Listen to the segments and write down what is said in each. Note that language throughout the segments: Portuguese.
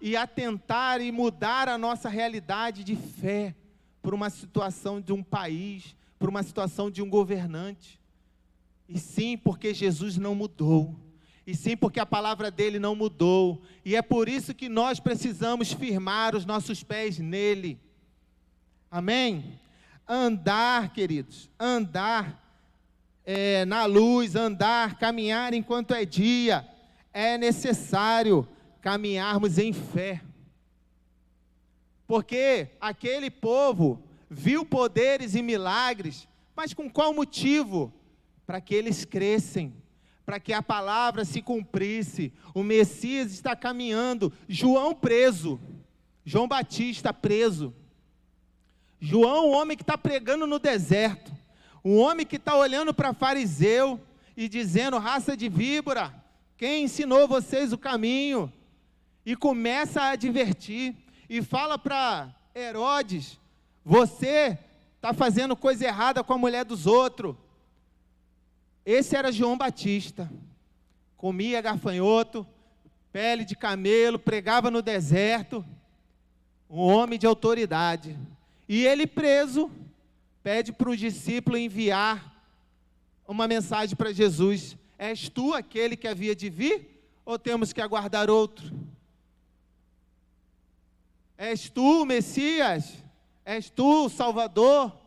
e atentar e mudar a nossa realidade de fé por uma situação de um país, por uma situação de um governante. E sim, porque Jesus não mudou. E sim, porque a palavra dele não mudou. E é por isso que nós precisamos firmar os nossos pés nele. Amém? Andar, queridos, andar na luz, andar, caminhar enquanto é dia. É necessário caminharmos em fé. Porque aquele povo viu poderes e milagres, mas com qual motivo? Para que eles crescem, para que a palavra se cumprisse. O Messias está caminhando. João preso, João Batista preso. João, o homem que está pregando no deserto, um homem que está olhando para fariseu e dizendo: raça de víbora, quem ensinou vocês o caminho? E começa a advertir, e fala para Herodes: você está fazendo coisa errada com a mulher dos outros. Esse era João Batista, comia gafanhoto, pele de camelo, pregava no deserto, um homem de autoridade. E ele preso, pede para o discípulo enviar uma mensagem para Jesus: és tu aquele que havia de vir, ou temos que aguardar outro? És tu o Messias? És tu o Salvador?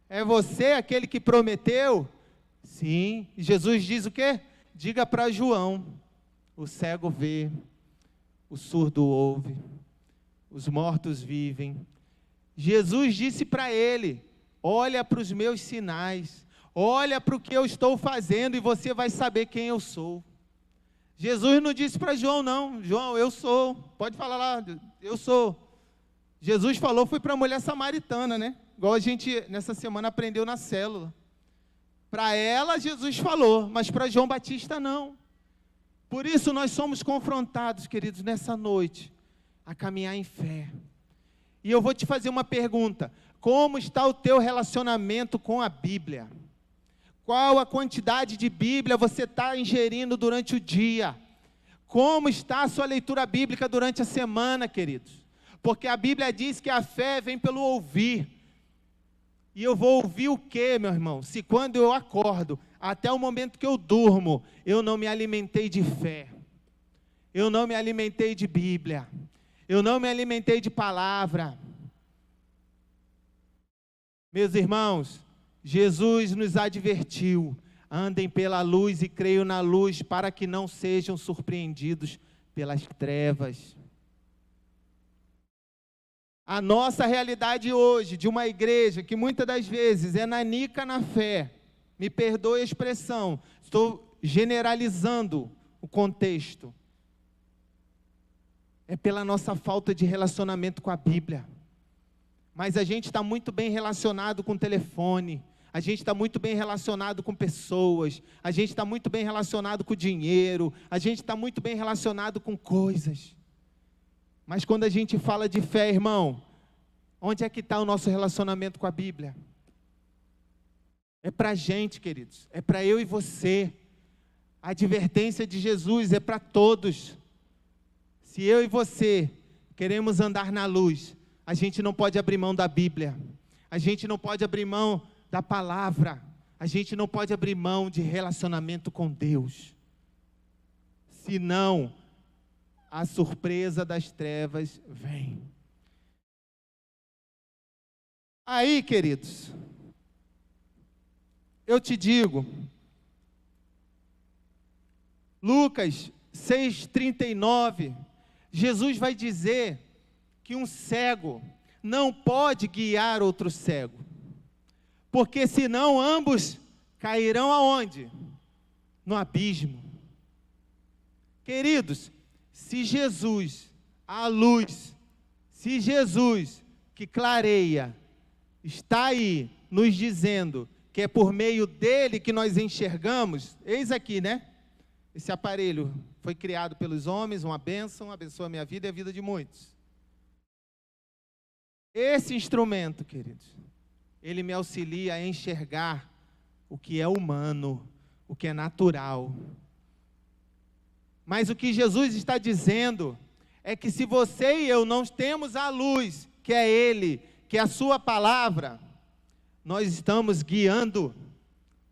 É você aquele que prometeu? Sim. E Jesus diz o quê? Diga para João: o cego vê, o surdo ouve, os mortos vivem. Jesus disse para ele: olha para os meus sinais, olha para o que eu estou fazendo e você vai saber quem eu sou. Jesus não disse para João não: João, eu sou, pode falar lá, eu sou. Jesus falou, foi para a mulher samaritana, né? Igual a gente nessa semana aprendeu na célula. Para ela Jesus falou, mas para João Batista não. Por isso nós somos confrontados, queridos, nessa noite, a caminhar em fé. E eu vou te fazer uma pergunta: como está o teu relacionamento com a Bíblia? Qual a quantidade de Bíblia você está ingerindo durante o dia? Como está a sua leitura bíblica durante a semana, queridos? Porque a Bíblia diz que a fé vem pelo ouvir. E eu vou ouvir o quê, meu irmão? Se quando eu acordo, até o momento que eu durmo, eu não me alimentei de fé, eu não me alimentei de Bíblia, eu não me alimentei de palavra. Meus irmãos, Jesus nos advertiu: andem pela luz e creiam na luz, para que não sejam surpreendidos pelas trevas. A nossa realidade hoje, de uma igreja que muitas das vezes é nanica na fé, me perdoe a expressão, estou generalizando o contexto, é pela nossa falta de relacionamento com a Bíblia. Mas a gente está muito bem relacionado com o telefone, a gente está muito bem relacionado com pessoas, a gente está muito bem relacionado com dinheiro, a gente está muito bem relacionado com coisas. Mas quando a gente fala de fé, irmão, onde é que está o nosso relacionamento com a Bíblia? É para a gente, queridos, é para eu e você. A advertência de Jesus é para todos. Se eu e você queremos andar na luz, a gente não pode abrir mão da Bíblia, a gente não pode abrir mão da palavra, a gente não pode abrir mão de relacionamento com Deus. Senão, a surpresa das trevas vem. Aí, queridos, eu te digo, Lucas 6,39, Jesus vai dizer que um cego não pode guiar outro cego, porque senão ambos cairão aonde? No abismo. Queridos, se Jesus, a luz, se Jesus, que clareia, está aí nos dizendo que é por meio dele que nós enxergamos, eis aqui, né? Esse aparelho foi criado pelos homens, uma bênção, abençoa a minha vida e a vida de muitos. Esse instrumento, queridos, ele me auxilia a enxergar o que é humano, o que é natural. Mas o que Jesus está dizendo é que se você e eu não temos a luz, que é Ele, que é a sua palavra, nós estamos guiando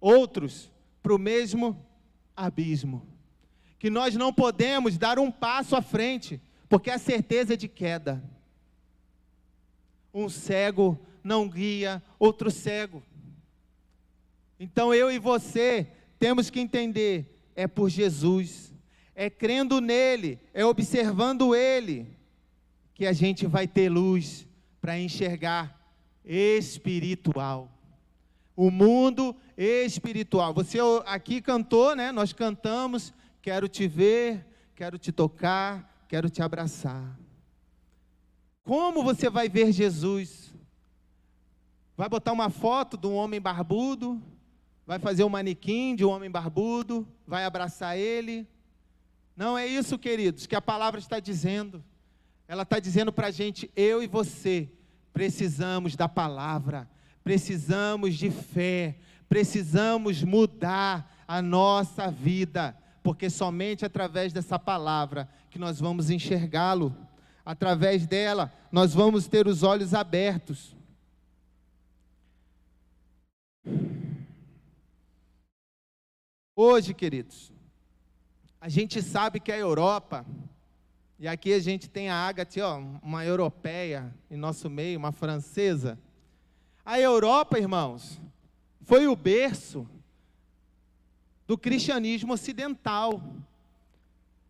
outros para o mesmo abismo. Que nós não podemos dar um passo à frente, porque a certeza é de queda. Um cego não guia outro cego. Então eu e você temos que entender, é por Jesus, é crendo nele, é observando ele, que a gente vai ter luz para enxergar espiritual. O mundo espiritual. Você aqui cantou, né? Nós cantamos, quero te ver, quero te tocar, quero te abraçar. Como você vai ver Jesus? Vai botar uma foto de um homem barbudo? Vai fazer um manequim de um homem barbudo? Vai abraçar ele? Não é isso, queridos, que a palavra está dizendo. Ela está dizendo para a gente, eu e você, precisamos da palavra, precisamos de fé, precisamos mudar a nossa vida, porque somente através dessa palavra que nós vamos enxergá-lo, através dela nós vamos ter os olhos abertos. Hoje, queridos, a gente sabe que a Europa, e aqui a gente tem a Agathe, uma europeia em nosso meio, uma francesa. A Europa, irmãos, foi o berço do cristianismo ocidental.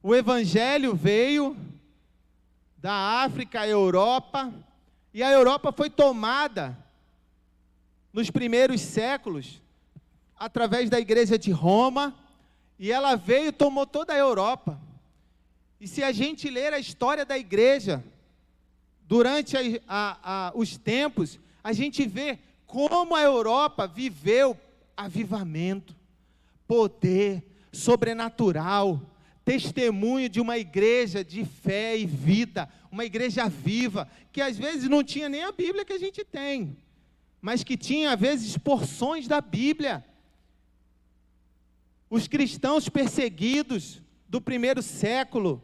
O evangelho veio da África à Europa, e a Europa foi tomada nos primeiros séculos, através da igreja de Roma, e ela veio e tomou toda a Europa. E se a gente ler a história da igreja, durante os tempos, a gente vê como a Europa viveu avivamento, poder sobrenatural, testemunho de uma igreja de fé e vida, uma igreja viva, que às vezes não tinha nem a Bíblia que a gente tem, mas que tinha às vezes porções da Bíblia. Os cristãos perseguidos do primeiro século,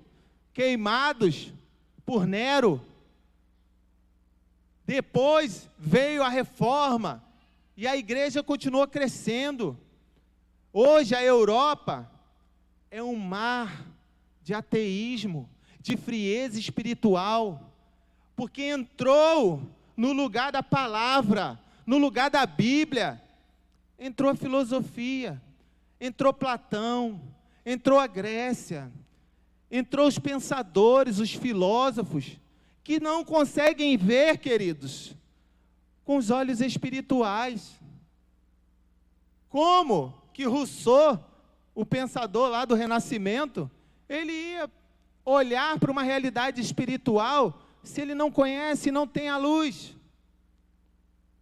queimados por Nero. Depois veio a reforma e a igreja continuou crescendo. Hoje a Europa é um mar de ateísmo, de frieza espiritual, porque entrou no lugar da palavra, no lugar da Bíblia, entrou a filosofia, entrou Platão, entrou a Grécia, entrou os pensadores, os filósofos, que não conseguem ver, queridos, com os olhos espirituais. Como que Rousseau, o pensador lá do Renascimento, ele ia olhar para uma realidade espiritual se ele não conhece e não tem a luz?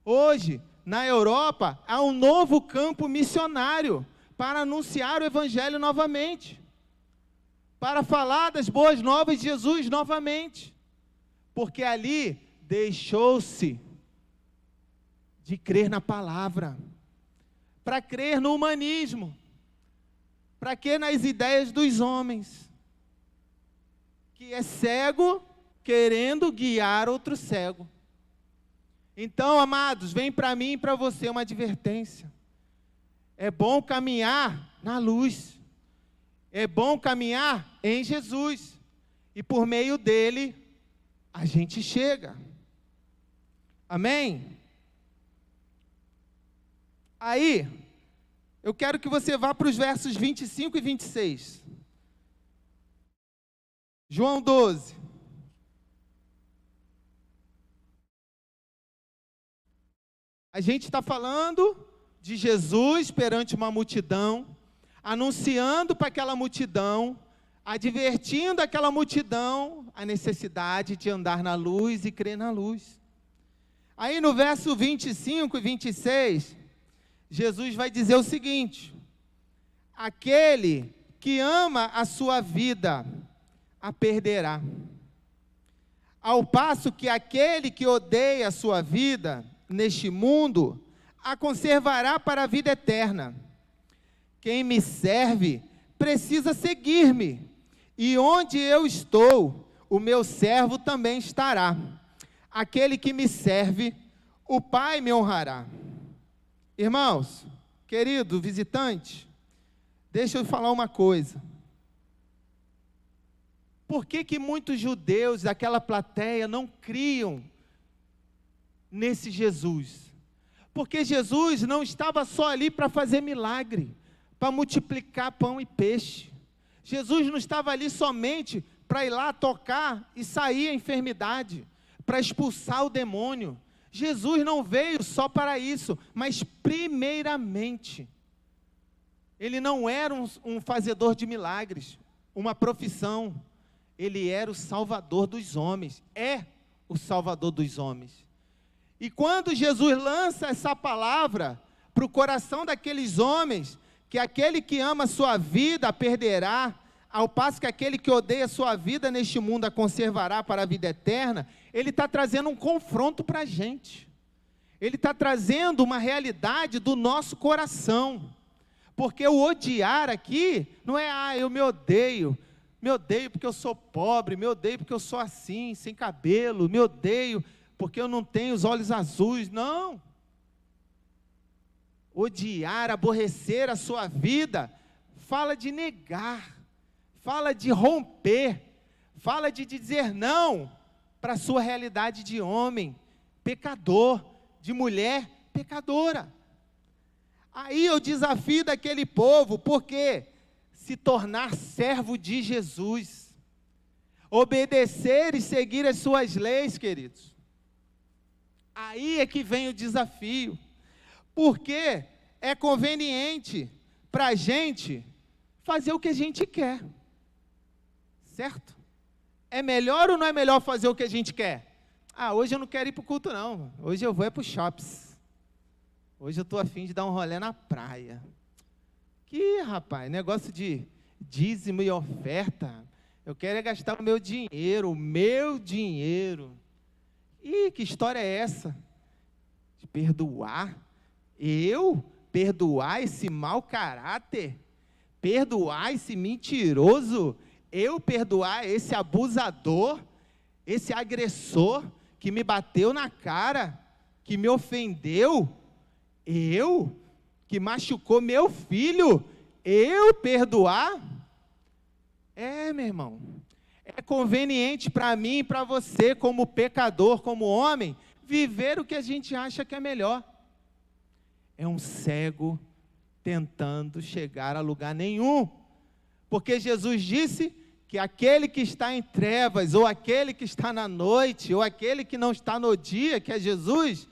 Hoje, na Europa, há um novo campo missionário para anunciar o Evangelho novamente, para falar das boas novas de Jesus novamente, porque ali deixou-se de crer na palavra, para crer no humanismo, para crer nas ideias dos homens, que é cego querendo guiar outro cego. Então, amados, vem para mim e para você uma advertência. É bom caminhar na luz, é bom caminhar em Jesus, e por meio dele, a gente chega. Amém? Aí, eu quero que você vá para os versos 25 e 26. João 12. A gente está falando de Jesus perante uma multidão, anunciando para aquela multidão, advertindo aquela multidão a necessidade de andar na luz e crer na luz. Aí no verso 25 e 26, Jesus vai dizer o seguinte: aquele que ama a sua vida, a perderá. Ao passo que aquele que odeia a sua vida, neste mundo, a conservará para a vida eterna. Quem me serve, precisa seguir-me, e onde eu estou, o meu servo também estará. Aquele que me serve, o Pai me honrará. Irmãos, querido visitante, deixa eu falar uma coisa. Por que muitos judeus daquela plateia não criam nesse Jesus? Porque Jesus não estava só ali para fazer milagre, para multiplicar pão e peixe. Jesus não estava ali somente para ir lá tocar e sair a enfermidade, para expulsar o demônio. Jesus não veio só para isso, mas primeiramente, ele não era um fazedor de milagres, uma profissão. Ele era o Salvador dos homens, é o Salvador dos homens. E quando Jesus lança essa palavra para o coração daqueles homens, que aquele que ama a sua vida a perderá, ao passo que aquele que odeia a sua vida neste mundo a conservará para a vida eterna, ele está trazendo um confronto para a gente. Ele está trazendo uma realidade do nosso coração. Porque o odiar aqui não é, eu me odeio porque eu sou pobre, me odeio porque eu sou assim, sem cabelo, me odeio porque eu não tenho os olhos azuis. Não. Odiar, aborrecer a sua vida, fala de negar, fala de romper, fala de dizer não para a sua realidade de homem pecador, de mulher pecadora. Aí eu desafio daquele povo, porque se tornar servo de Jesus, obedecer e seguir as suas leis, queridos, aí é que vem o desafio, porque é conveniente para a gente fazer o que a gente quer, certo? É melhor ou não é melhor fazer o que a gente quer? Hoje eu não quero ir para o culto não, hoje eu vou para o shops, hoje eu estou a fim de dar um rolê na praia. Que, rapaz, negócio de dízimo e oferta, eu quero é gastar o meu dinheiro, Ih, que história é essa? De perdoar? Eu perdoar esse mau caráter? Perdoar esse mentiroso? Eu perdoar esse abusador? Esse agressor que me bateu na cara? Que me ofendeu? Eu? Que machucou meu filho, eu perdoar? Meu irmão, é conveniente para mim e para você, como pecador, como homem, viver o que a gente acha que é melhor. É um cego tentando chegar a lugar nenhum, porque Jesus disse que aquele que está em trevas, ou aquele que está na noite, ou aquele que não está no dia, que é Jesus,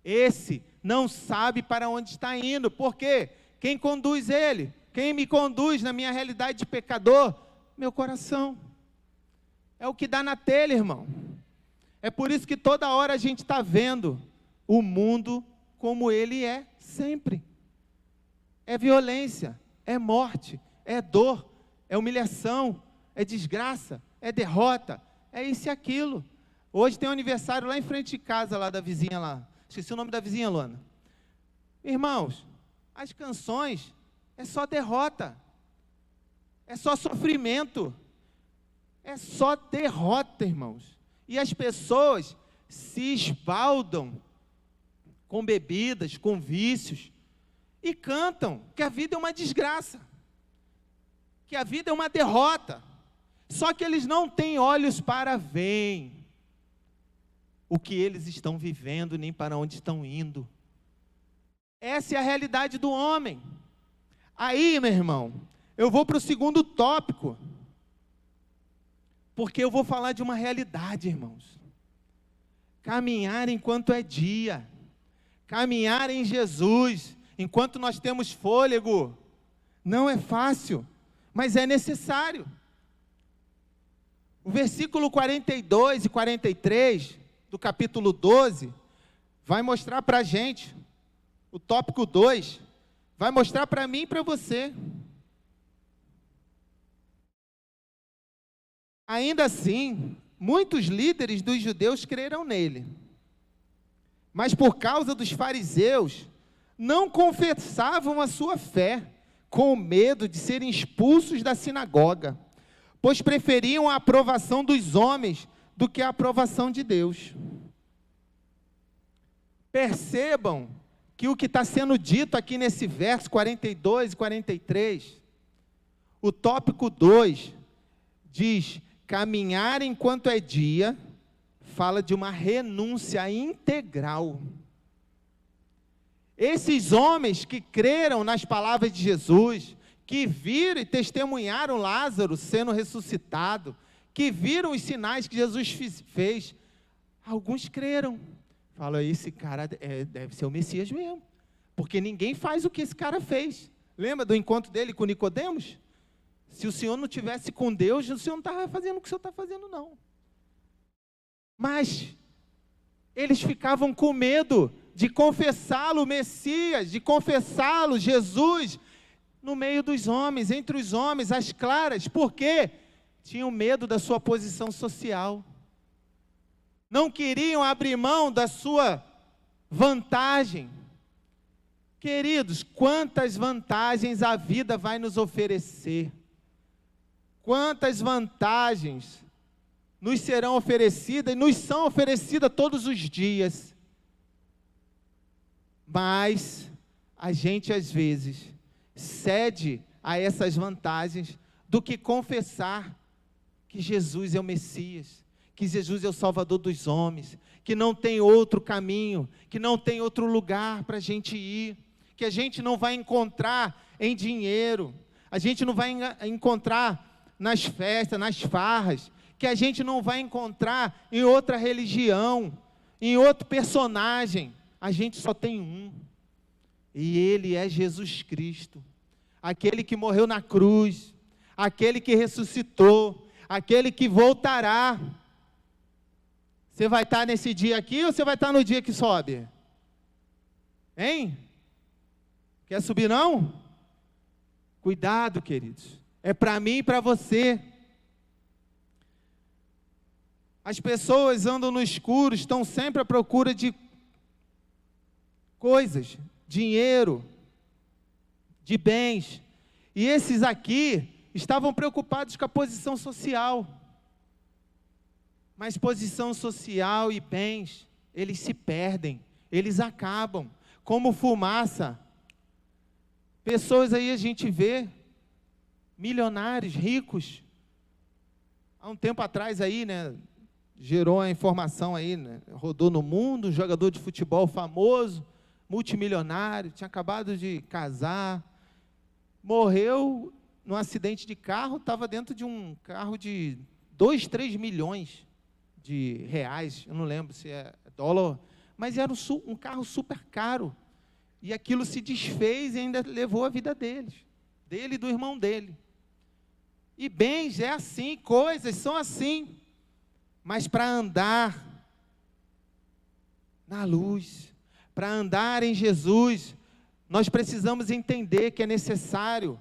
esse não sabe para onde está indo. Por quê? Quem conduz ele? Quem me conduz na minha realidade de pecador? Meu coração. É o que dá na telha, irmão. É por isso que toda hora a gente está vendo o mundo como ele é sempre. É violência, é morte, é dor, é humilhação, é desgraça, é derrota, é isso e aquilo. Hoje tem um aniversário lá em frente de casa, lá da vizinha lá. Esqueci o nome da vizinha, Luana. Irmãos, as canções é só derrota, é só sofrimento, é só derrota, irmãos. E as pessoas se esbaldam com bebidas, com vícios, e cantam que a vida é uma desgraça, que a vida é uma derrota. Só que eles não têm olhos para ver o que eles estão vivendo, nem para onde estão indo. Essa é a realidade do homem. Aí, meu irmão, eu vou para o segundo tópico, porque eu vou falar de uma realidade, irmãos. Caminhar enquanto é dia, caminhar em Jesus, enquanto nós temos fôlego, não é fácil, mas é necessário. O versículo 42 e 43 do capítulo 12 vai mostrar para a gente, o tópico 2, vai mostrar para mim e para você. Ainda assim, muitos líderes dos judeus creram nele, mas por causa dos fariseus, não confessavam a sua fé, com medo de serem expulsos da sinagoga. pois preferiam a aprovação dos homens do que a aprovação de Deus. Percebam que o que está sendo dito aqui nesse verso 42 e 43, o tópico 2 diz: caminhar enquanto é dia, fala de uma renúncia integral. Esses homens que creram nas palavras de Jesus, que viram e testemunharam Lázaro sendo ressuscitado, que viram os sinais que Jesus fez, alguns creram. Falam, esse cara deve ser o Messias mesmo, porque ninguém faz o que esse cara fez. Lembra do encontro dele com Nicodemos? Se o Senhor não tivesse com Deus, o Senhor não estava fazendo o que o Senhor está fazendo, não. Mas eles ficavam com medo de confessá-lo, o Messias, de confessá-lo, Jesus, no meio dos homens, entre os homens, às claras. Por quê? Tinham medo da sua posição social. Não queriam abrir mão da sua vantagem. Queridos, quantas vantagens a vida vai nos oferecer? Quantas vantagens nos serão oferecidas e nos são oferecidas todos os dias. Mas a gente, às vezes, cede a essas vantagens do que confessar que Jesus é o Messias, que Jesus é o Salvador dos homens, que não tem outro caminho, que não tem outro lugar para a gente ir, que a gente não vai encontrar em dinheiro, a gente não vai encontrar nas festas, nas farras, que a gente não vai encontrar em outra religião, em outro personagem. A gente só tem um, e Ele é Jesus Cristo, aquele que morreu na cruz, aquele que ressuscitou, aquele que voltará. Você vai estar nesse dia aqui ou você vai estar no dia que sobe? Hein? Quer subir não? Cuidado, queridos. É para mim e para você. As pessoas andam no escuro, estão sempre à procura de coisas, dinheiro, de bens. E esses aqui estavam preocupados com a posição social. Mas posição social e bens, eles se perdem, eles acabam, como fumaça. Pessoas aí a gente vê, milionários, ricos. Há um tempo atrás aí, né, gerou a informação aí, né, rodou no mundo, um jogador de futebol famoso, multimilionário, tinha acabado de casar, morreu num acidente de carro, estava dentro de um carro de 2, 3 milhões de reais, eu não lembro se é dólar, mas era um carro super caro, e aquilo se desfez e ainda levou a vida dele e do irmão dele. E bens é assim, coisas são assim, mas para andar na luz, para andar em Jesus, nós precisamos entender que é necessário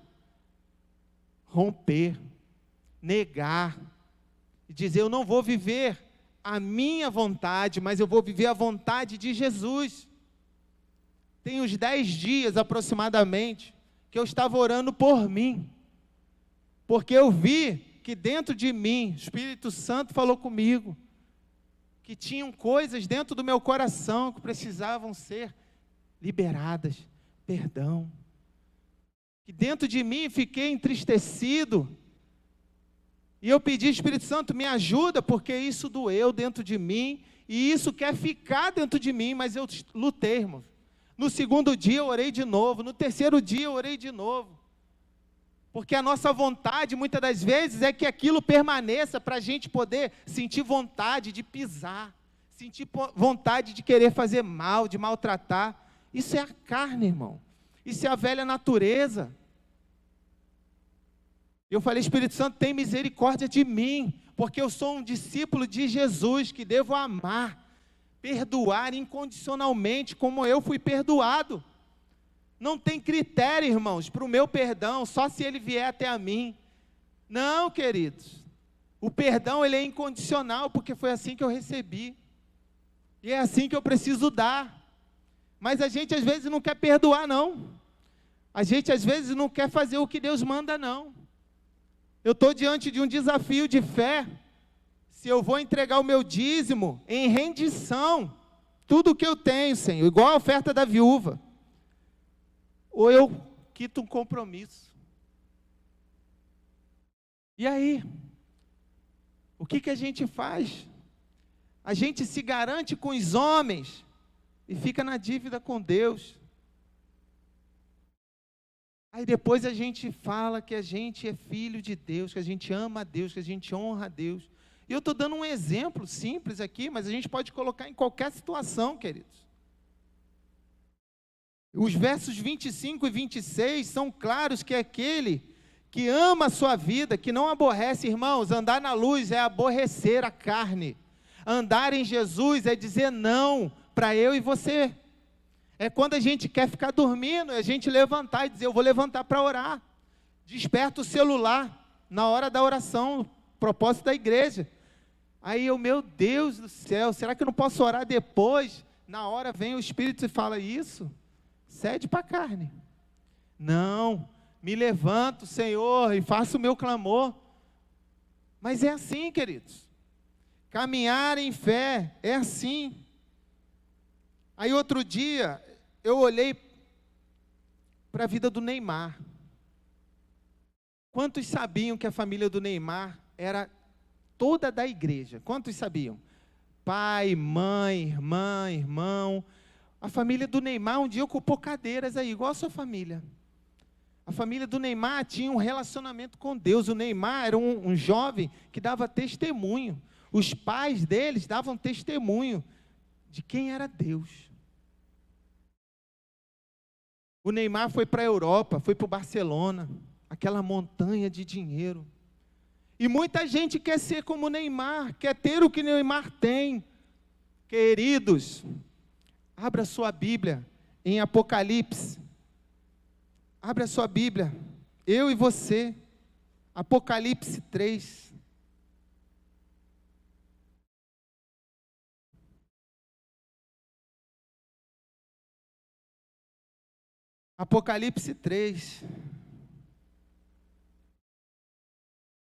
romper, negar, e dizer, eu não vou viver a minha vontade, mas eu vou viver a vontade de Jesus. Tem uns 10 dias aproximadamente, que eu estava orando por mim, porque eu vi que dentro de mim, o Espírito Santo falou comigo, que tinham coisas dentro do meu coração que precisavam ser liberadas, perdão. Que dentro de mim fiquei entristecido, e eu pedi, Espírito Santo, me ajuda, porque isso doeu dentro de mim, e isso quer ficar dentro de mim, mas eu lutei, irmão. No segundo dia eu orei de novo, no terceiro dia eu orei de novo, porque a nossa vontade, muitas das vezes, é que aquilo permaneça, para a gente poder sentir vontade de pisar, sentir vontade de querer fazer mal, de maltratar. Isso é a carne, irmão, isso é a velha natureza. Eu falei, Espírito Santo, tem misericórdia de mim, porque eu sou um discípulo de Jesus, que devo amar, perdoar incondicionalmente, como eu fui perdoado. Não tem critério, irmãos, para o meu perdão, só se ele vier até a mim. Não, queridos, o perdão ele é incondicional, porque foi assim que eu recebi, e é assim que eu preciso dar. Mas a gente às vezes não quer perdoar, não. A gente às vezes não quer fazer o que Deus manda, não. Eu estou diante de um desafio de fé. Se eu vou entregar o meu dízimo em rendição, tudo o que eu tenho, Senhor, igual a oferta da viúva, ou eu quito um compromisso. E aí? O que a gente faz? A gente se garante com os homens e fica na dívida com Deus. Aí depois a gente fala que a gente é filho de Deus, que a gente ama a Deus, que a gente honra a Deus. E eu estou dando um exemplo simples aqui, mas a gente pode colocar em qualquer situação, queridos. Os versos 25 e 26 são claros que é aquele que ama a sua vida, que não aborrece, irmãos. Andar na luz é aborrecer a carne. Andar em Jesus é dizer não para eu e você. É quando a gente quer ficar dormindo, a gente levantar e dizer, eu vou levantar para orar. Desperta o celular na hora da oração, propósito da igreja. Aí eu, meu Deus do céu, será que eu não posso orar depois? Na hora vem o Espírito e fala, isso, cede para a carne. Não, me levanto, Senhor, e faço o meu clamor. Mas é assim, queridos. Caminhar em fé é assim. Aí outro dia, eu olhei para a vida do Neymar. Quantos sabiam que a família do Neymar era toda da igreja? Quantos sabiam? Pai, mãe, irmã, irmão. A família do Neymar um dia ocupou cadeiras aí, igual a sua família. A família do Neymar tinha um relacionamento com Deus. O Neymar era um jovem que dava testemunho. Os pais deles davam testemunho de quem era Deus. O Neymar foi para a Europa, foi para o Barcelona, aquela montanha de dinheiro. E muita gente quer ser como o Neymar, quer ter o que o Neymar tem. Queridos, abra sua Bíblia em Apocalipse. Abra sua Bíblia, eu e você, Apocalipse 3. Apocalipse 3.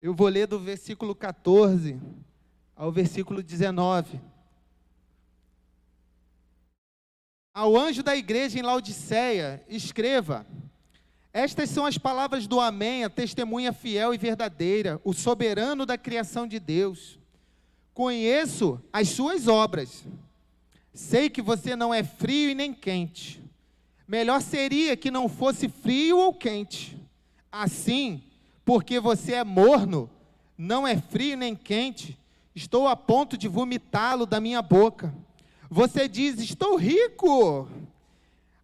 Eu vou ler do versículo 14 ao versículo 19. Ao anjo da igreja em Laodiceia, escreva: estas são as palavras do Amém, a testemunha fiel e verdadeira, o soberano da criação de Deus. Conheço as suas obras. Sei que você não é frio e nem quente. Melhor seria que não fosse frio ou quente. Assim, porque você é morno, não é frio nem quente, estou a ponto de vomitá-lo da minha boca. Você diz, estou rico,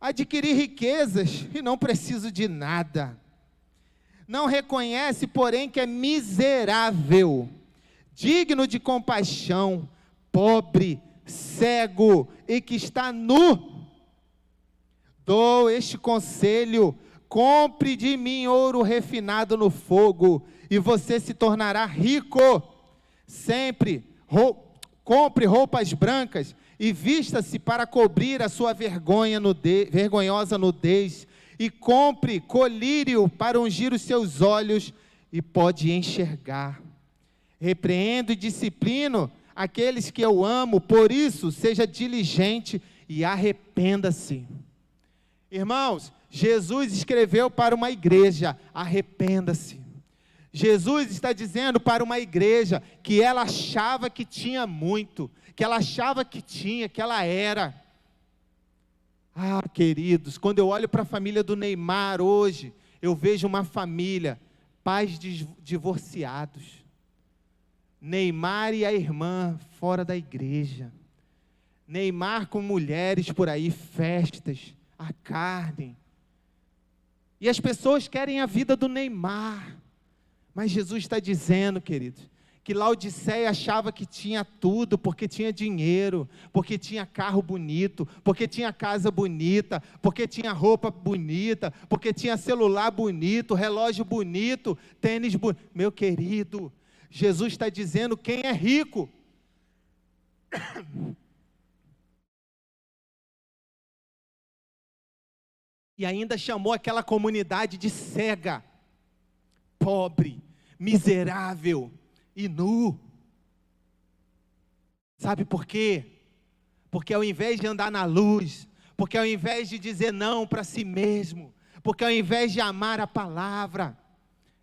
adquiri riquezas e não preciso de nada. Não reconhece, porém, que é miserável, digno de compaixão, pobre, cego e que está nu. Dou este conselho: compre de mim ouro refinado no fogo, e você se tornará rico. Sempre compre roupas brancas e vista-se para cobrir a sua vergonhosa nudez, e compre colírio para ungir os seus olhos, e pode enxergar. Repreendo e disciplino aqueles que eu amo, por isso seja diligente e arrependa-se. Irmãos, Jesus escreveu para uma igreja, arrependa-se. Jesus está dizendo para uma igreja que ela achava que tinha muito, que ela achava que tinha, que ela era. Ah, queridos, quando eu olho para a família do Neymar hoje, eu vejo uma família, pais divorciados. Neymar e a irmã fora da igreja. Neymar com mulheres por aí, festas, a carne. E as pessoas querem a vida do Neymar. Mas Jesus está dizendo, queridos, que Laodiceia achava que tinha tudo, porque tinha dinheiro, porque tinha carro bonito, porque tinha casa bonita, porque tinha roupa bonita, porque tinha celular bonito, relógio bonito, tênis bonito. Meu querido, Jesus está dizendo quem é rico. E ainda chamou aquela comunidade de cega, pobre, miserável e nu. Sabe por quê? Porque ao invés de andar na luz, porque ao invés de dizer não para si mesmo, porque ao invés de amar a palavra,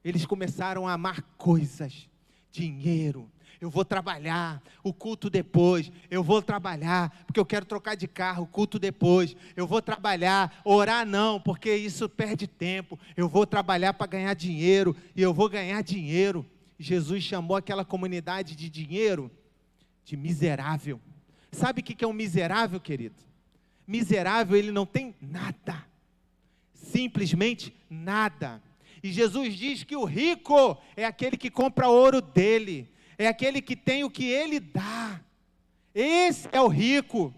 eles começaram a amar coisas, dinheiro. Eu vou trabalhar, o culto depois. Eu vou trabalhar, porque eu quero trocar de carro, o culto depois. Eu vou trabalhar, orar não, porque isso perde tempo. Eu vou trabalhar para ganhar dinheiro, e eu vou ganhar dinheiro. Jesus chamou aquela comunidade de dinheiro de miserável. Sabe o que é um miserável, querido? Miserável, ele não tem nada. Simplesmente nada. E Jesus diz que o rico é aquele que compra ouro dele. É aquele que tem o que ele dá. Esse é o rico.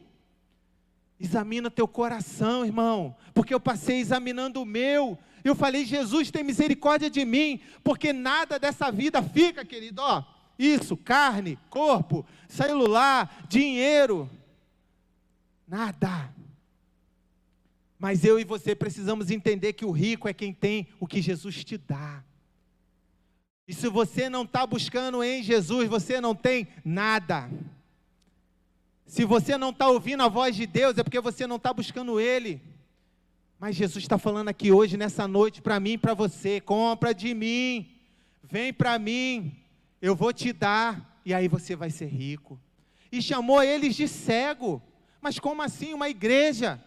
Examina teu coração, irmão, porque eu passei examinando o meu. Eu falei, Jesus, tem misericórdia de mim, porque nada dessa vida fica, querido. Ó, isso, carne, corpo, celular, dinheiro, nada. Mas eu e você precisamos entender que o rico é quem tem o que Jesus te dá. E se você não está buscando em Jesus, você não tem nada. Se você não está ouvindo a voz de Deus, é porque você não está buscando Ele. Mas Jesus está falando aqui hoje, nessa noite, para mim e para você: compra de mim, vem para mim, eu vou te dar, e aí você vai ser rico. E chamou eles de cego. Mas como assim uma igreja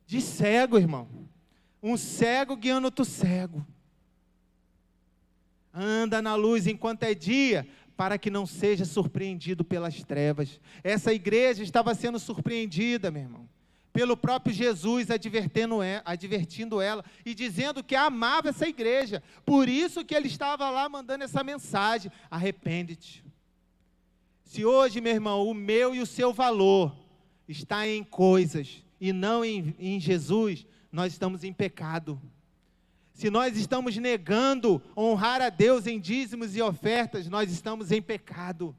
de cego, irmão? Um cego guiando outro cego. Anda na luz enquanto é dia, para que não seja surpreendido pelas trevas. Essa igreja estava sendo surpreendida, meu irmão, pelo próprio Jesus, advertindo ela e dizendo que amava essa igreja. Por isso que ele estava lá mandando essa mensagem: arrepende-te. Se hoje, meu irmão, o meu e o seu valor está em coisas e não em Jesus, nós estamos em pecado. Se nós estamos negando honrar a Deus em dízimos e ofertas, nós estamos em pecado.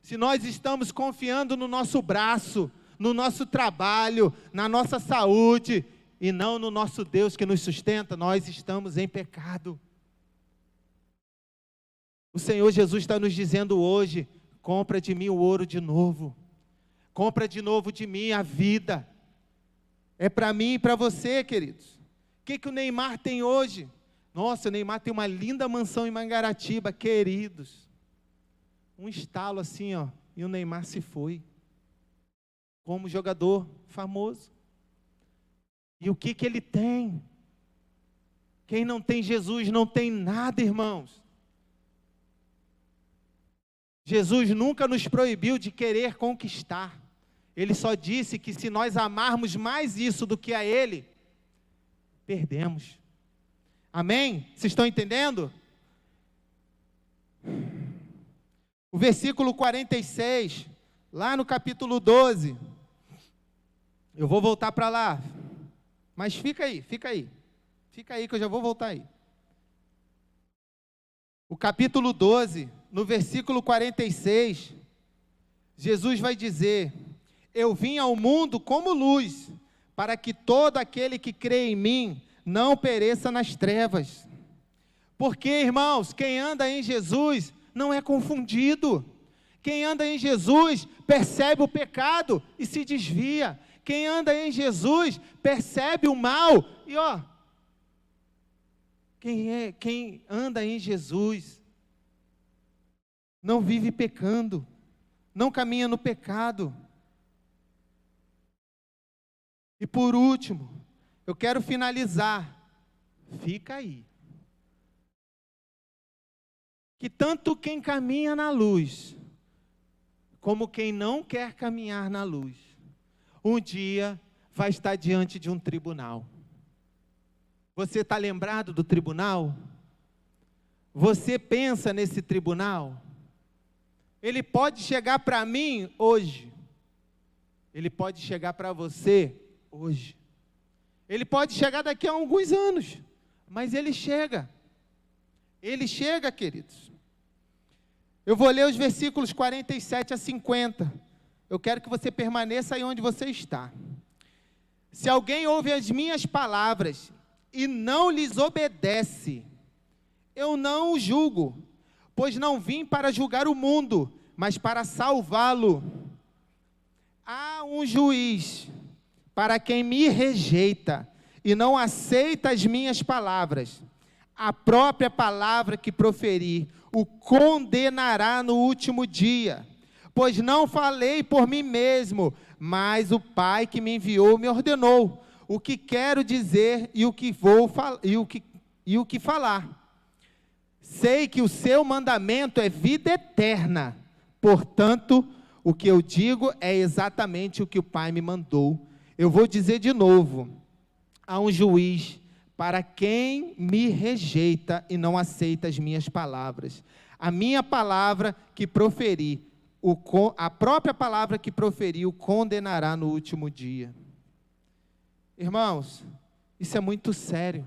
Se nós estamos confiando no nosso braço, no nosso trabalho, na nossa saúde, e não no nosso Deus que nos sustenta, nós estamos em pecado. O Senhor Jesus está nos dizendo hoje: compra de mim o ouro de novo. Compra de novo de mim a vida. É para mim e para você, queridos. O que o Neymar tem hoje? Nossa, o Neymar tem uma linda mansão em Mangaratiba, queridos. Um estalo assim, ó, e o Neymar se foi. Como jogador famoso. E o que ele tem? Quem não tem Jesus não tem nada, irmãos. Jesus nunca nos proibiu de querer conquistar. Ele só disse que se nós amarmos mais isso do que a Ele, perdemos. Amém? Vocês estão entendendo? O versículo 46, lá no capítulo 12. Eu vou voltar para lá. Mas fica aí. Fica aí que eu já vou voltar aí. O capítulo 12, no versículo 46, Jesus vai dizer: eu vim ao mundo como luz, para que todo aquele que crê em mim não pereça nas trevas. Porque, irmãos, quem anda em Jesus não é confundido. Quem anda em Jesus percebe o pecado e se desvia. Quem anda em Jesus percebe o mal e quem anda em Jesus não vive pecando, não caminha no pecado. E por último, eu quero finalizar. Fica aí. Que tanto quem caminha na luz, como quem não quer caminhar na luz, um dia vai estar diante de um tribunal. Você está lembrado do tribunal? Você pensa nesse tribunal? Ele pode chegar para mim hoje. Ele pode chegar para você hoje. Ele pode chegar daqui a alguns anos, mas ele chega. Ele chega, queridos. Eu vou ler os versículos 47 a 50. Eu quero que você permaneça aí onde você está. Se alguém ouve as minhas palavras e não lhes obedece, eu não o julgo, pois não vim para julgar o mundo, mas para salvá-lo. Há um juiz para quem me rejeita e não aceita as minhas palavras. A própria palavra que proferi o condenará no último dia, pois não falei por mim mesmo, mas o Pai que me enviou me ordenou o que quero dizer e o que vou e o que falar. Sei que o seu mandamento é vida eterna, portanto, o que eu digo é exatamente o que o Pai me mandou. Eu vou dizer de novo: há um juiz para quem me rejeita e não aceita as minhas palavras. A minha palavra que proferi, a própria palavra que proferi o condenará no último dia. Irmãos, isso é muito sério.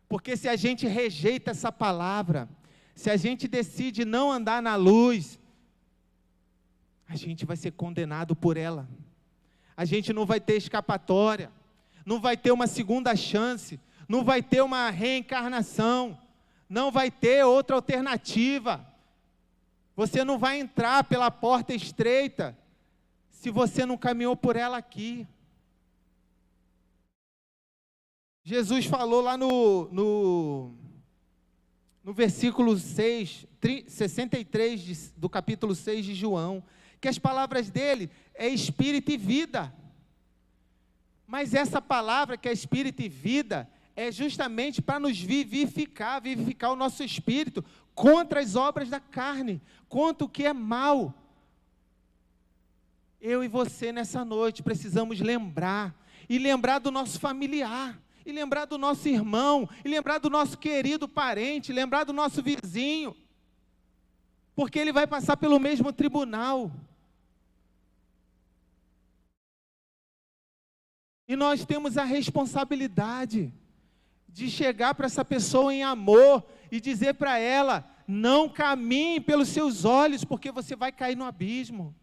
Porque se a gente rejeita essa palavra, se a gente decide não andar na luz, a gente vai ser condenado por ela. A gente não vai ter escapatória, não vai ter uma segunda chance, não vai ter uma reencarnação, não vai ter outra alternativa. Você não vai entrar pela porta estreita se você não caminhou por ela aqui. Jesus falou lá no versículo 63 do capítulo 6 de João, que as palavras dele é espírito e vida. Mas essa palavra que é espírito e vida é justamente para nos vivificar o nosso espírito contra as obras da carne, contra o que é mal. Eu e você nessa noite precisamos lembrar do nosso familiar, e lembrar do nosso irmão, e lembrar do nosso querido parente, lembrar do nosso vizinho, porque ele vai passar pelo mesmo tribunal. E nós temos a responsabilidade de chegar para essa pessoa em amor e dizer para ela: não caminhe pelos seus olhos, porque você vai cair no abismo.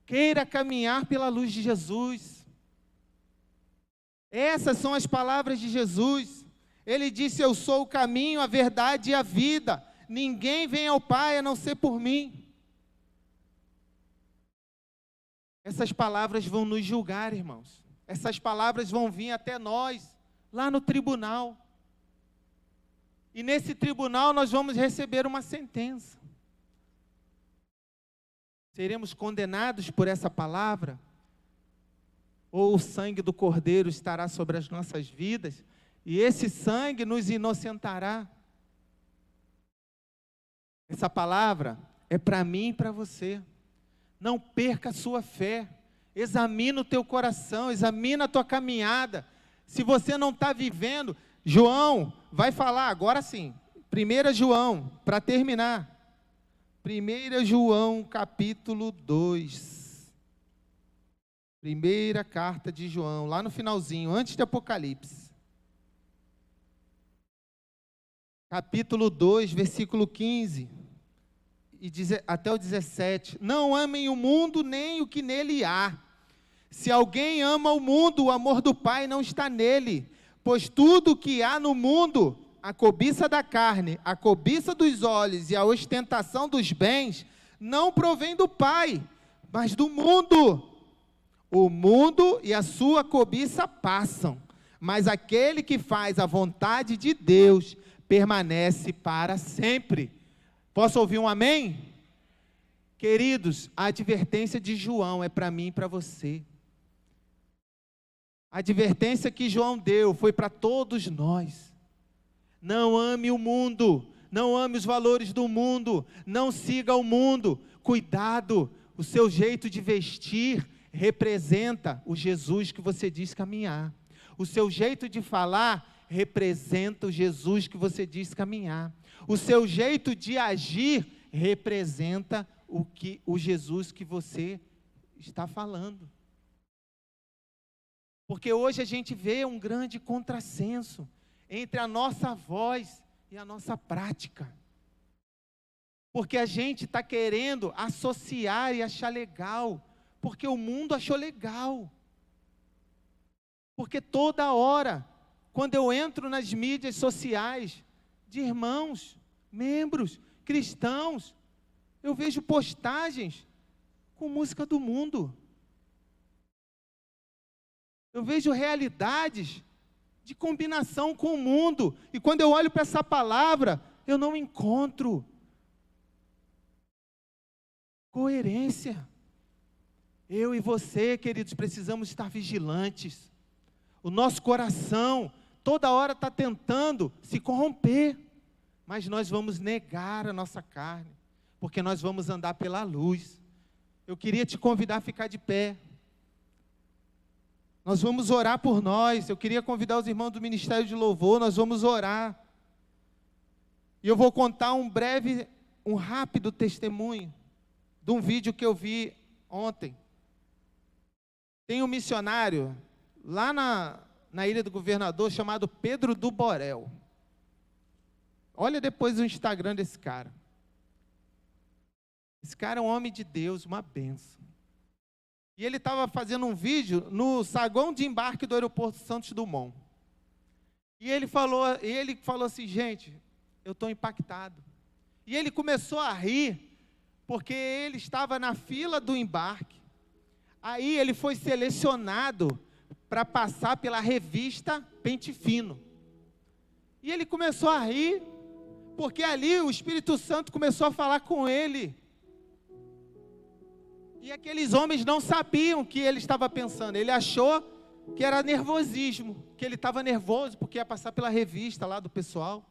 Queira caminhar pela luz de Jesus. Essas são as palavras de Jesus. Ele disse: eu sou o caminho, a verdade e a vida. Ninguém vem ao Pai a não ser por mim. Essas palavras vão nos julgar, irmãos. Essas palavras vão vir até nós, lá no tribunal. E nesse tribunal nós vamos receber uma sentença. Seremos condenados por essa palavra? Ou o sangue do Cordeiro estará sobre as nossas vidas, e esse sangue nos inocentará? Essa palavra é para mim e para você. Não perca a sua fé. Examina o teu coração, examina a tua caminhada. Se você não está vivendo, João vai falar agora sim. 1 João, para terminar. 1 João capítulo 2. Primeira carta de João, lá no finalzinho, antes de Apocalipse. Capítulo 2, versículo 15 até o 17. Não amem o mundo nem o que nele há. Se alguém ama o mundo, o amor do Pai não está nele. Pois tudo o que há no mundo, a cobiça da carne, a cobiça dos olhos e a ostentação dos bens, não provém do Pai, mas do mundo. O mundo e a sua cobiça passam, mas aquele que faz a vontade de Deus permanece para sempre. Posso ouvir um amém? Queridos, a advertência de João é para mim e para você. A advertência que João deu foi para todos nós. Não ame o mundo, não ame os valores do mundo, não siga o mundo. Cuidado, o seu jeito de vestir representa o Jesus que você diz caminhar. O seu jeito de falar representa o Jesus que você diz caminhar. O seu jeito de agir representa o Jesus que você está falando. Porque hoje a gente vê um grande contrassenso entre a nossa voz e a nossa prática. Porque a gente está querendo associar e achar legal, porque o mundo achou legal. Porque toda hora, quando eu entro nas mídias sociais de irmãos, membros cristãos, eu vejo postagens com música do mundo. Eu vejo realidades de combinação com o mundo. E quando eu olho para essa palavra, eu não encontro coerência. Eu e você, queridos, precisamos estar vigilantes. O nosso coração, toda hora está tentando se corromper. Mas nós vamos negar a nossa carne, porque nós vamos andar pela luz. Eu queria te convidar a ficar de pé. Nós vamos orar por nós. Eu queria convidar os irmãos do Ministério de Louvor, nós vamos orar. E eu vou contar um rápido testemunho de um vídeo que eu vi ontem. Tem um missionário lá na Ilha do Governador chamado Pedro do Borel. Olha depois o Instagram desse cara. Esse cara é um homem de Deus, uma bênção. E ele estava fazendo um vídeo no saguão de embarque do aeroporto Santos Dumont. E ele falou assim, gente, eu estou impactado. E ele começou a rir, porque ele estava na fila do embarque. Aí ele foi selecionado para passar pela revista Pente Fino. E ele começou a rir, porque ali o Espírito Santo começou a falar com ele. E aqueles homens não sabiam o que ele estava pensando. Ele achou que era nervosismo, que ele estava nervoso porque ia passar pela revista lá do pessoal.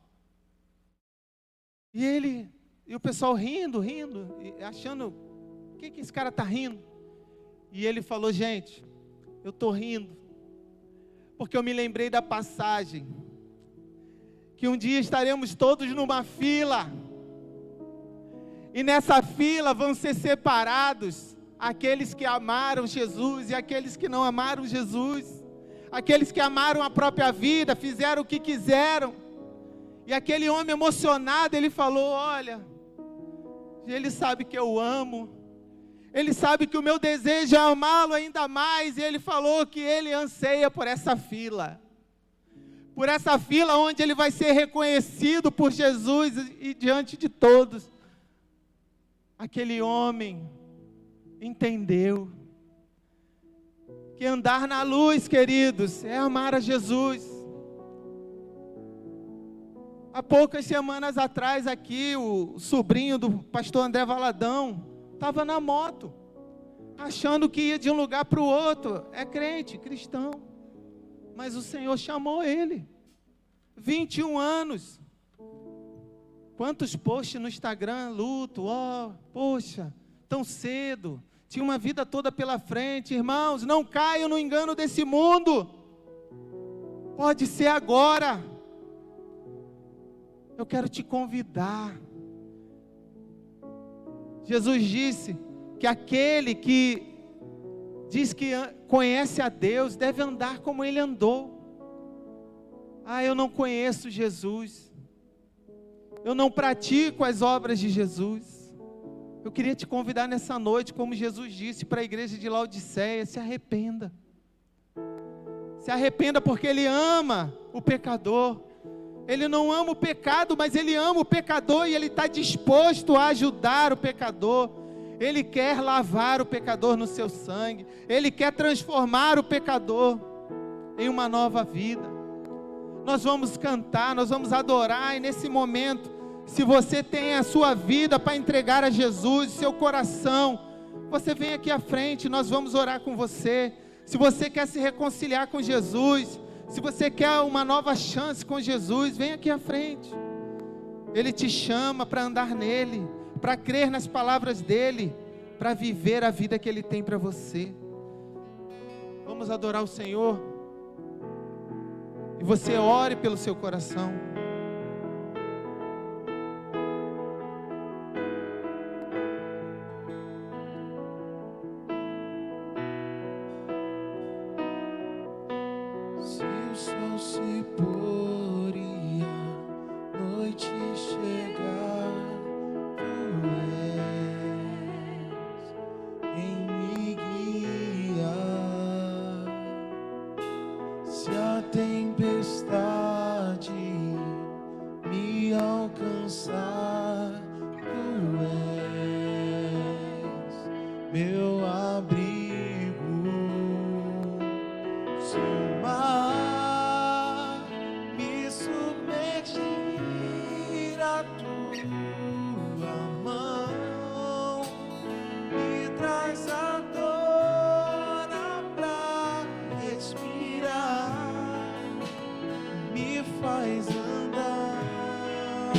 E o pessoal rindo, achando, o que esse cara está rindo? E ele falou, gente, eu estou rindo, porque eu me lembrei da passagem, que um dia estaremos todos numa fila, e nessa fila vão ser separados aqueles que amaram Jesus e aqueles que não amaram Jesus, aqueles que amaram a própria vida, fizeram o que quiseram. E aquele homem emocionado, ele falou, olha, ele sabe que eu amo, ele sabe que o meu desejo é amá-lo ainda mais, e ele falou que ele anseia por essa fila onde ele vai ser reconhecido por Jesus e diante de todos. Aquele homem entendeu que andar na luz, queridos, é amar a Jesus. Há poucas semanas atrás aqui, o sobrinho do pastor André Valadão estava na moto, achando que ia de um lugar para o outro. É crente, cristão, mas o Senhor chamou ele. 21 anos. Quantos posts no Instagram, luto, poxa, tão cedo, tinha uma vida toda pela frente. Irmãos, não caiam no engano desse mundo. Pode ser agora. Eu quero te convidar. Jesus disse que aquele que diz que conhece a Deus deve andar como Ele andou. Eu não conheço Jesus, eu não pratico as obras de Jesus. Eu queria te convidar nessa noite, como Jesus disse para a igreja de Laodiceia, se arrependa. Se arrependa, porque Ele ama o pecador. Ele não ama o pecado, mas Ele ama o pecador, e Ele está disposto a ajudar o pecador. Ele quer lavar o pecador no seu sangue. Ele quer transformar o pecador em uma nova vida. Nós vamos cantar, nós vamos adorar, e nesse momento, se você tem a sua vida para entregar a Jesus, seu coração, você vem aqui à frente, nós vamos orar com você. Se você quer se reconciliar com Jesus, se você quer uma nova chance com Jesus, vem aqui à frente. Ele te chama para andar nele, para crer nas palavras dele, para viver a vida que Ele tem para você. Vamos adorar o Senhor. E você ore pelo seu coração. Se o sol se pôr e a noite chegar, Tu és quem me guia. Se a tempestade me alcançar, meu abrigo. Se o mar me submergir, a tua mão me traz agora pra respirar, me faz andar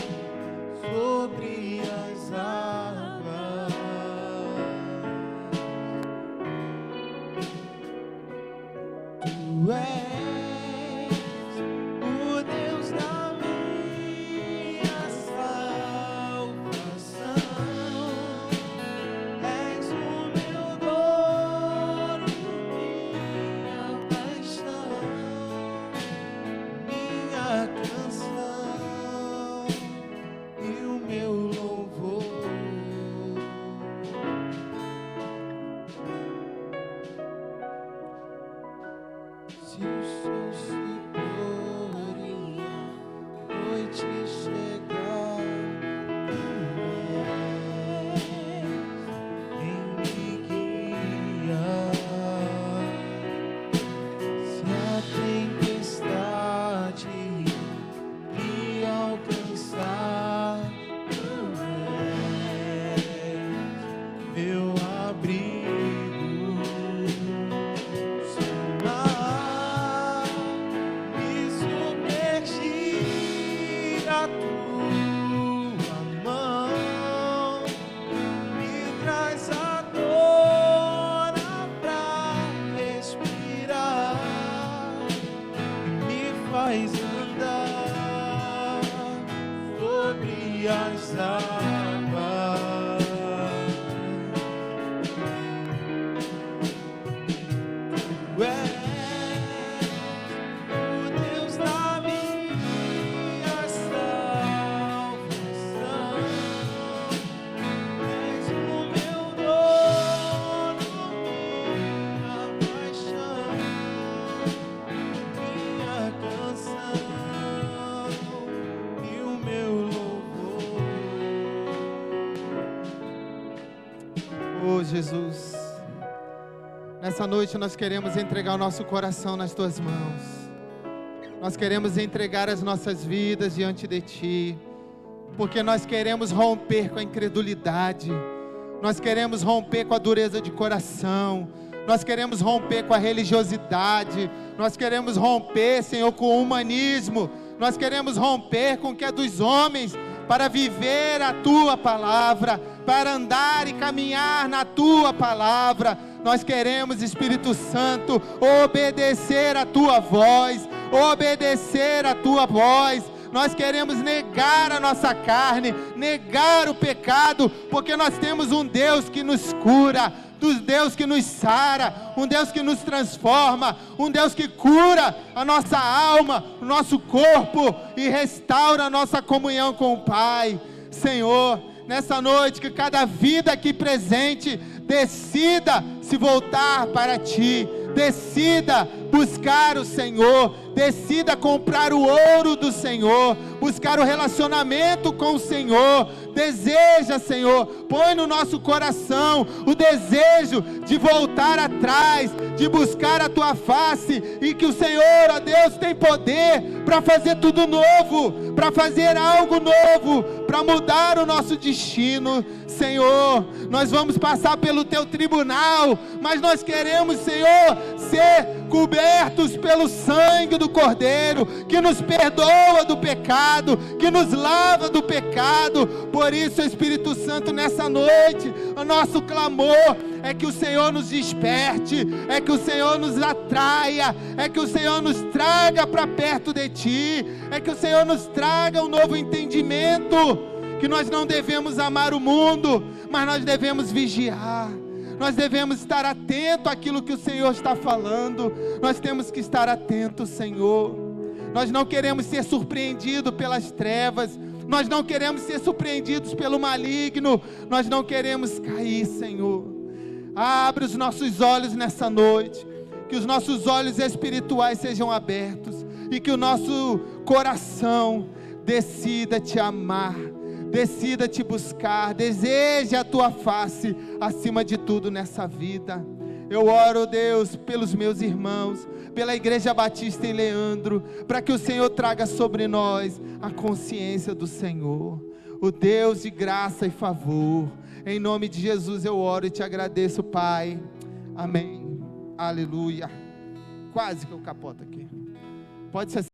sobre as águas. Tu és o Deus da minha salvação, és o meu dono, minha paixão, minha canção e o meu louvor. Se o sol se pôr e a noite chegar, tu és quem me guia. Se a tempestade me alcançar, tu és meu abrigo. Se o mar me submergir, a tua mão me traz agora pra respirar, me faz andar sobre as águas. Tu és o Deus da minha salvação, és o meu dono, minha paixão, minha canção e o meu louvor. Oh, Jesus, nessa noite nós queremos entregar o nosso coração nas Tuas mãos. Nós queremos entregar as nossas vidas diante de Ti, porque nós queremos romper com a incredulidade, nós queremos romper com a dureza de coração, nós queremos romper com a religiosidade, nós queremos romper, Senhor, com o humanismo, nós queremos romper com o que é dos homens, para viver a Tua palavra, para andar e caminhar na Tua palavra. Nós queremos, Espírito Santo, obedecer a Tua voz, obedecer a Tua voz. Nós queremos negar a nossa carne, negar o pecado, porque nós temos um Deus que nos cura, um Deus que nos sara, um Deus que nos transforma, um Deus que cura a nossa alma, o nosso corpo e restaura a nossa comunhão com o Pai. Senhor, nessa noite, que cada vida aqui presente decida se voltar para Ti, decida buscar o Senhor, decida comprar o ouro do Senhor, buscar o relacionamento com o Senhor. Deseja, Senhor, põe no nosso coração o desejo de voltar atrás, de buscar a Tua face, e que o Senhor, ó Deus, tem poder para fazer tudo novo, para fazer algo novo, para mudar o nosso destino. Senhor, nós vamos passar pelo Teu tribunal, mas nós queremos, Senhor, ser cobertos pelo sangue do Cordeiro, que nos perdoa do pecado, que nos lava do pecado. Por isso, Espírito Santo, nessa noite, o nosso clamor é que o Senhor nos desperte, é que o Senhor nos atraia, é que o Senhor nos traga para perto de Ti, é que o Senhor nos traga um novo entendimento, que nós não devemos amar o mundo, mas nós devemos vigiar. Nós devemos estar atentos àquilo que o Senhor está falando. Nós temos que estar atentos, Senhor. Nós não queremos ser surpreendidos pelas trevas. Nós não queremos ser surpreendidos pelo maligno. Nós não queremos cair, Senhor. Abre os nossos olhos nessa noite. Que os nossos olhos espirituais sejam abertos. E que o nosso coração decida Te amar. decida te buscar, deseje a tua face acima de tudo nessa vida. Eu oro, Deus, pelos meus irmãos, pela Igreja Batista em Leandro, para que o Senhor traga sobre nós a consciência do Senhor, o Deus de graça e favor. Em nome de Jesus eu oro e te agradeço, Pai. Amém. Aleluia. Quase que eu capoto aqui. Pode ser.